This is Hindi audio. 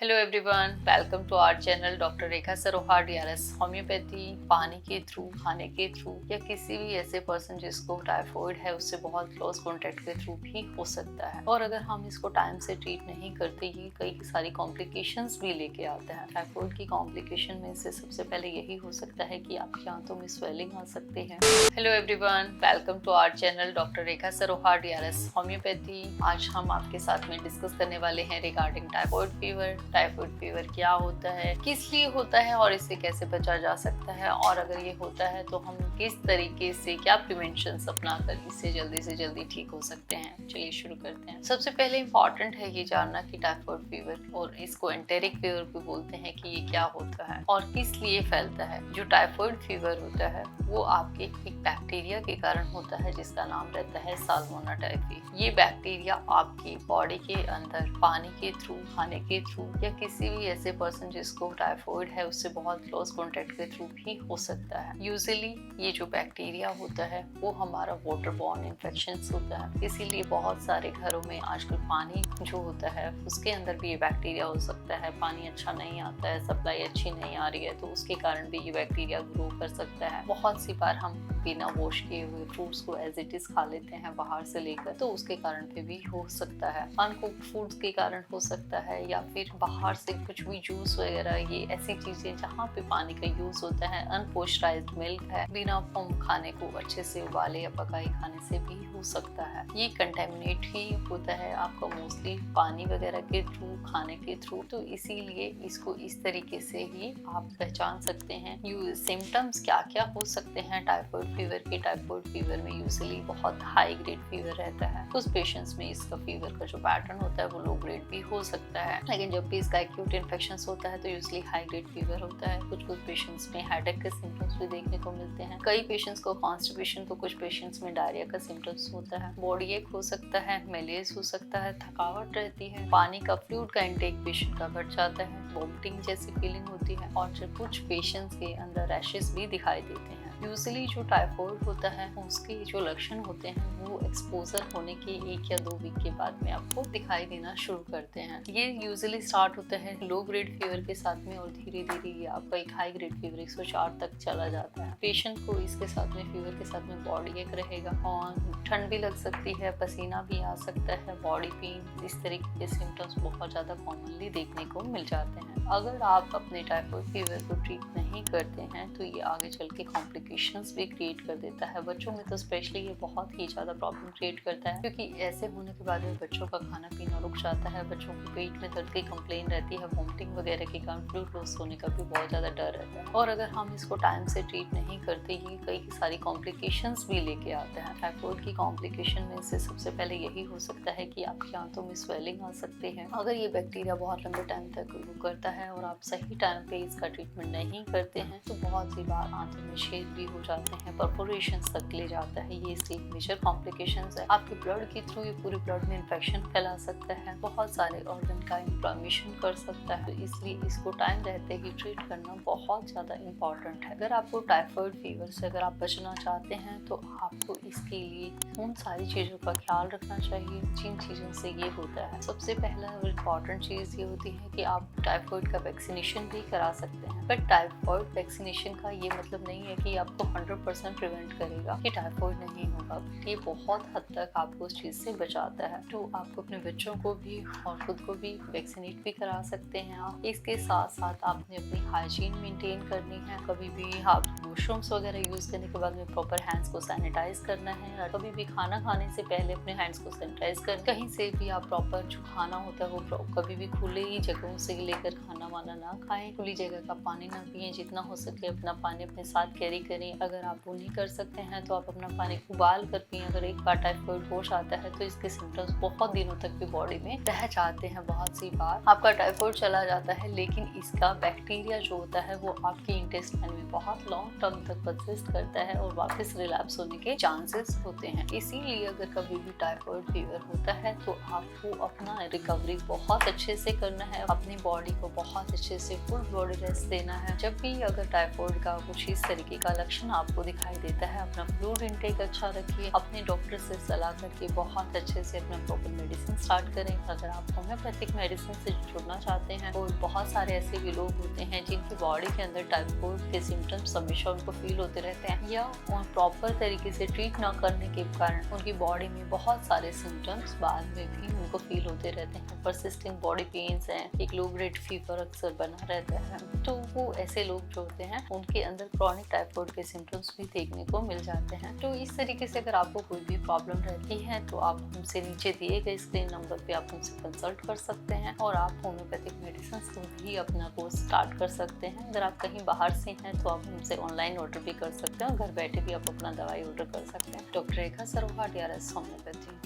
Hello everyone, welcome to our channel doctor Rekha Saroha DRS. Homeopathy पानी के थ्रू, खाने के थ्रू या किसी भी ऐसे पर्सन जिसको टाइफॉइड है उससे बहुत क्लोज कॉन्टेक्ट के थ्रू भी हो सकता है। और अगर हम इसको टाइम से ट्रीट नहीं करते ये कई सारी कॉम्प्लिकेशंस भी लेके आता है। टाइफॉइड की कॉम्प्लिकेशन में से सबसे पहले यही हो सकता है कि आपकी आंतों में स्वेलिंग आ सकते हैं। Hello everyone, welcome to our channel doctor Rekha Saroha DRS homeopathy. आज हम आपके साथ में डिस्कस करने वाले हैं regarding typhoid fever. Typhoid fever क्या होता है, किस लिए होता है और इससे कैसे बचा जा सकता है, और अगर ये होता है तो हम किस तरीके से क्या प्रिवेंशन अपनाकर इससे जल्दी से जल्दी ठीक हो सकते हैं। चलिए शुरू करते हैं। सबसे पहले इम्पॉर्टेंट है ये जानना कि टाइफॉइड फीवर, और इसको एंटेरिक फीवर भी बोलते हैं, कि ये क्या होता है और किस लिए फैलता है। जो टाइफॉइड फीवर होता है वो आपके एक बैक्टीरिया के कारण होता है जिसका नाम रहता है साल्मोना टाइफी। ये बैक्टीरिया आपकी बॉडी के अंदर पानी के थ्रू, खाने के थ्रू या किसी भी ऐसे पर्सन जिसको टाइफॉइड है उससे बहुत क्लोज कॉन्टेक्ट के थ्रू भी हो सकता है। यूजुअली ये जो बैक्टीरिया होता है वो हमारा वाटर बॉर्न इन्फेक्शन होता है, इसीलिए बहुत सारे घरों में आजकल पानी जो होता है उसके अंदर भी ये बैक्टीरिया हो सकता है। पानी अच्छा नहीं आता है, सप्लाई अच्छी नहीं आ रही है, तो उसके कारण भी ये बैक्टीरिया ग्रो कर सकता है। बहुत सी बार हम बिना वॉश किए हुए फ्रूट्स को एज इट इज खा लेते हैं बाहर से लेकर, तो उसके कारण पे भी हो सकता है। अनकुक्ड फूड्स के कारण हो सकता है, या फिर बाहर से कुछ भी जूस वगैरह, ये ऐसी चीजें जहाँ पे पानी का यूज होता है। अनपोस्चराइज्ड मिल्क है, बिना हम खाने को अच्छे से उबाले या पकाए खाने से भी हो सकता है। ये कंटेमिनेट ही होता है आपका मोस्टली पानी वगैरह के थ्रू, खाने के थ्रू, तो इसीलिए इसको इस तरीके से ही आप पहचान सकते हैं। सिम्टम्स क्या क्या हो सकते हैं टाइफॉइड फीवर के। टाइफॉइड फीवर में यूजुअली बहुत हाई ग्रेड फीवर रहता है। कुछ पेशेंट्स में इसका फीवर का जो पैटर्न होता है वो लो ग्रेड भी हो सकता है, लेकिन जब भी इसका एक्यूट इन्फेक्शन होता है तो यूजुअली हाई ग्रेड फीवर होता है। कुछ पेशेंट्स में हेडेक के सिम्टम्स भी देखने को मिलते हैं। कई पेशेंट्स को कॉन्स्टिपेशन, तो कुछ पेशेंट्स में डायरिया का सिम्टम्स होता है। बॉडी एक हो सकता है, मेलेज हो सकता है, थकावट रहती है, पानी का फ्लूइड का इंटेक पेशेंट का घट जाता है, वोमिटिंग जैसी फीलिंग होती है, और कुछ पेशेंट्स के अंदर रैशेस भी दिखाई देते हैं। यूजुअली जो टाइफॉइड होता है उसके जो लक्षण होते हैं वो एक्सपोजर होने के 1 या 2 वीक के बाद में आपको दिखाई देना शुरू करते हैं। ये यूजुअली स्टार्ट होता है लो ग्रेड फीवर के साथ में, और धीरे धीरे ये आपका एक हाई ग्रेड फीवर 104 तक चला जाता है। पेशेंट को इसके साथ में, फीवर के साथ में, बॉडी एक रहेगा और ठंड भी लग सकती है, पसीना भी आ सकता है, बॉडी पेन, इस तरीके के सिम्टम्स बहुत ज़्यादा कॉमनली देखने को मिल जाते हैं। अगर आप अपने टाइफॉइड फीवर को ट्रीट नहीं करते हैं तो ये आगे चल के कॉम्प्लिकेशंस भी क्रिएट कर देता है। बच्चों में तो स्पेशली ये बहुत ही ज़्यादा प्रॉब्लम क्रिएट करता है, क्योंकि ऐसे होने के बाद में बच्चों का खाना पीना रुक जाता है, बच्चों को पेट में दर्द की कंप्लेन रहती है, वोमिटिंग वगैरह के कारण फ्लूइड लॉस होने का भी बहुत ज़्यादा डर रहता है। और अगर हम इसको टाइम से ट्रीट नहीं करते ये कई सारी कॉम्प्लिकेशंस भी लेके आते हैं। टाइफॉइड की कॉम्प्लिकेशन में से सबसे पहले यही हो सकता है कि आपकी आंतों में स्वेलिंग आ सकते हैं। अगर ये बैक्टीरिया बहुत लंबे टाइम तक ग्रो करता है और आप सही टाइम पे इसका ट्रीटमेंट नहीं करते हैं तो बहुत सी बार आंतों में छेद भी हो जाते हैं, परफोरेशंस तक ले जाता है। ये इसकी मेजर कॉम्प्लिकेशंस है। आपके ब्लड के थ्रू ये पूरे ब्लड में इन्फेक्शन फैला सकता है, बहुत सारे ऑर्गन का इन्फ्लेमेशन कर सकता है, तो इसलिए इसको टाइम रहते ही ट्रीट करना बहुत ज़्यादा इम्पॉर्टेंट है। अगर आपको टाइफॉइड फीवर से अगर आप बचना चाहते हैं तो आपको इसके लिए उन सारी चीज़ों का ख्याल रखना चाहिए जिन चीज़ों से ये होता है। सबसे पहला और इम्पॉर्टेंट चीज़ ये होती है कि आप टाइफॉइड का वैक्सीनेशन भी करा सकते हैं। बट टाइफॉइड वैक्सीनेशन का ये मतलब नहीं है कि आपको 100% प्रिवेंट करेगा कि टाइफॉइड नहीं होगा। ये बहुत हद तक आपको उस चीज़ से बचाता है। तो आपको अपने बच्चों को भी और खुद को भी वैक्सीनेट भी करा सकते हैं आप। इसके साथ साथ आपने अपनी हाइजीन मेंटेन करनी है। कभी भी आप वॉशरूम्स वगैरह यूज़ करने के बाद में प्रॉपर हैंड्स को सैनिटाइज करना है, और कभी भी खाना खाने से पहले अपने हैंड्स को सैनिटाइज कर, कहीं से भी आप प्रॉपर जो खाना होता है वो कभी भी खुले ही जगहों से लेकर खाना वाना ना खाएं, खुली जगह का पानी ना पिए। जितना हो सके अपना पानी अपने साथ कैरी करें। अगर आप वो नहीं कर सकते हैं तो आप अपना पानी उबाल कर पिए। अगर एक बार टाइफॉइड हो जाता है तो इसके सिम्टम्स बहुत दिनों तक भी बॉडी में रह जाते हैं। बहुत सी बार आपका टाइफॉइड चला जाता है, लेकिन इसका बैक्टीरिया जो होता है वो आपके इंटेस्टाइन में बहुत लॉन्ग टर्म तक परसिस्ट करता है और वापस रिलैप्स होने के चांसेस होते हैं। इसीलिए अगर कभी भी टाइफॉइड फीवर होता है तो आपको अपना रिकवरी बहुत अच्छे से करना है, अपनी बॉडी को बहुत अच्छे से फुल बॉडी रेस्ट देना है। जब भी अगर टाइफॉइड का कुछ इस तरीके का लक्षण आपको दिखाई देता है, अपना फ्लूइड इनटेक अच्छा रखिए, अपने डॉक्टर से सलाह करके बहुत अच्छे से अपना प्रॉपर मेडिसिन स्टार्ट करें। अगर आप होम्योपैथिक मेडिसिन से जुड़ना चाहते हैं, और बहुत सारे ऐसे भी लोग होते हैं जिनकी बॉडी के अंदर टाइफाइड के सिम्टम्स हमेशा उनको फील होते रहते हैं, या प्रॉपर तरीके से ट्रीट ना करने के कारण उनकी बॉडी में बहुत सारे सिम्टम्स बाद में भी उनको फील होते रहते हैं। परसिस्टिंग बॉडी पेन्स हैं, एक लो ग्रेड फीवर अक्सर बना रहता है, तो वो ऐसे लोग जो होते हैं उनके अंदर क्रॉनिक टाइफाइड के सिम्टम्स भी देखने को मिल जाते हैं। तो इस तरीके से अगर आपको कोई भी प्रॉब्लम रहती है तो आप हमसे नीचे दिए गए स्क्रीन नंबर पे आप हमसे कंसल्ट कर सकते हैं, और आप होम्योपैथिक मेडिसिन से भी अपना कोर्स स्टार्ट कर सकते हैं। अगर आप कहीं बाहर से हैं तो आप हमसे ऑनलाइन ऑर्डर भी कर सकते हैं, और घर बैठे भी आप अपना दवाई ऑर्डर कर सकते हैं। Doctor Rekha Saroha, DRS homeopathy.